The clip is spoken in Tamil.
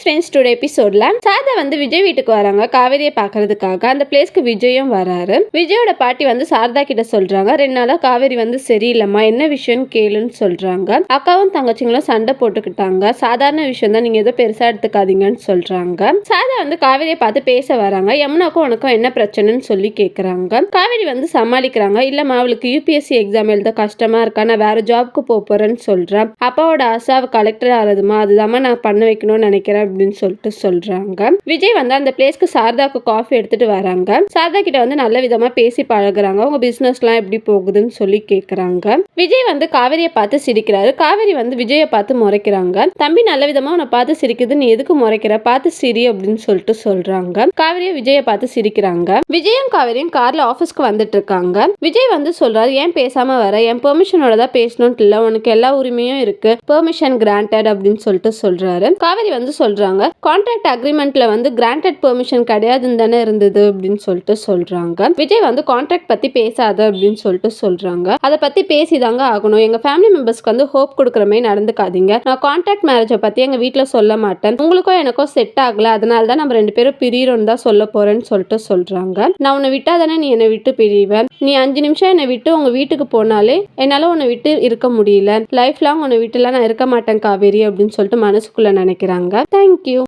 ஃப்ரெண்ட்ஸ், டுடே எபிசோட்ல சாரதா வந்து விஜய் வீட்டுக்கு வராங்க காவேரியை பாக்குறதுக்காக. அந்த பிளேஸ்க்கு விஜயும் வராரு. விஜயோட பாட்டி வந்து சாரதா கிட்ட சொல்றாங்க, 2 நாளா காவேரி வந்து சரியில்லைம்மா, என்ன விஷயம்னு கேளுன்னு சொல்றாங்க. அக்காவும் தங்கச்சிங்களும் சண்டை போட்டுக்கிட்டாங்க, சாதாரண விஷயம் தான், நீங்க ஏதோ பெருசா எடுத்துக்காதீங்கன்னு சொல்றாங்க. சாரதா வந்து காவேரியை பார்த்து பேச வராங்க. யமுனாக்கும் உனக்கும் என்ன பிரச்சனைன்னு சொல்லி கேக்குறாங்க. காவேரி வந்து சமாளிக்கிறாங்க, இல்லம்மா அவளுக்கு யூபிஎஸ்சி எக்ஸாம் எழுத கஷ்டமா இருக்கா, நான் வேற ஜாப்க்கு போறேன்னு சொல்றேன். அப்பாவோட ஆசை அவ கலெக்டர் ஆறதுமா, அதுதான் நான் பண்ண வைக்கணும்னு நினைக்கிறேன் அப்படின்னு சொல்லிட்டு சொல்றாங்க. விஜய் வந்து அந்த பிளேஸ்க்கு சாரதாக்கு காஃபி எடுத்துட்டு வராங்க. சாரதா கிட்ட வந்து நல்ல விதமா பேசி பழகுறாங்க. உங்க பிசினஸ் எல்லாம் எப்படி போகுதுன்னு சொல்லி கேக்குறாங்க. விஜய் வந்து காவேரியை பார்த்து சிரிக்கிறாரு. காவேரி வந்து விஜயை பார்த்து முறைக்கிறாங்க. தம்பி நல்ல விதமா உன்னை பார்த்து சிரிக்குது, நீ எதுக்கு முறைக்கிற, பார்த்து சிரி அப்படின்னு சொல்லிட்டு சொல்றாங்க. காவேரியை விஜயை பார்த்து சிரிக்கிறாங்க. விஜயும் காவேரியும் கார்ல ஆபீஸ்க்கு வந்துட்டு இருக்காங்க. விஜய் வந்து சொல்றாரு, ஏன் பேசாம வர, என் பெர்மிஷனோட தான் பேசணும்னு இல்ல, உனக்கு எல்லா உரிமையும் இருக்கு, பெர்மிஷன் கிராண்டட் அப்படின்னு சொல்லிட்டு சொல்றாரு. காவேரி வந்து சொல்றாங்க, கான்ட்ராக்ட் அக்ரிமெண்ட்ல வந்து கிராண்டட் பெர்மிஷன் கிடையாதுன்னு தானே இருந்தது அப்படின்னு சொல்லிட்டு சொல்றாங்க. விஜய் வந்து கான்ட்ராக்ட் பத்தி பேசாத அப்படின்னு சொல்லிட்டு சொல்றாங்க. அதை பத்தி பேசிதாங்க ஆகணும், எங்க ஃபேமிலி மெம்பர்ஸ்க்கு வந்து ஹோப் கொடுக்குற மாதிரி நடந்துக்காதீங்க, நான் கான்ட்ராக்ட் மேரேஜை பத்தி எங்க வீட்டுல சொல்ல மாட்டேன், உங்களுக்கும் எனக்கும் செட் ஆகல, அதனால தான் நம்ம 2 பேரும் பிரியறோம் தான் சொல்ல போறேன்னு சொல்லிட்டு சொல்றாங்க. நான் உன்னை விட்டா தானே நீ என்னை விட்டு பிரிவ, நீ 5 நிமிஷம் என்னை விட்டு உங்க வீட்டுக்கு போனாலே என்னால உன்னை விட்டு இருக்க முடியல, லைஃப் லாங் உன்னை விட்டுலாம் நான் இருக்க மாட்டேன் காவேரி அப்படின்னு சொல்லிட்டு மனசுக்குள்ள நினைக்கிறாங்க. தேங்க்யூ.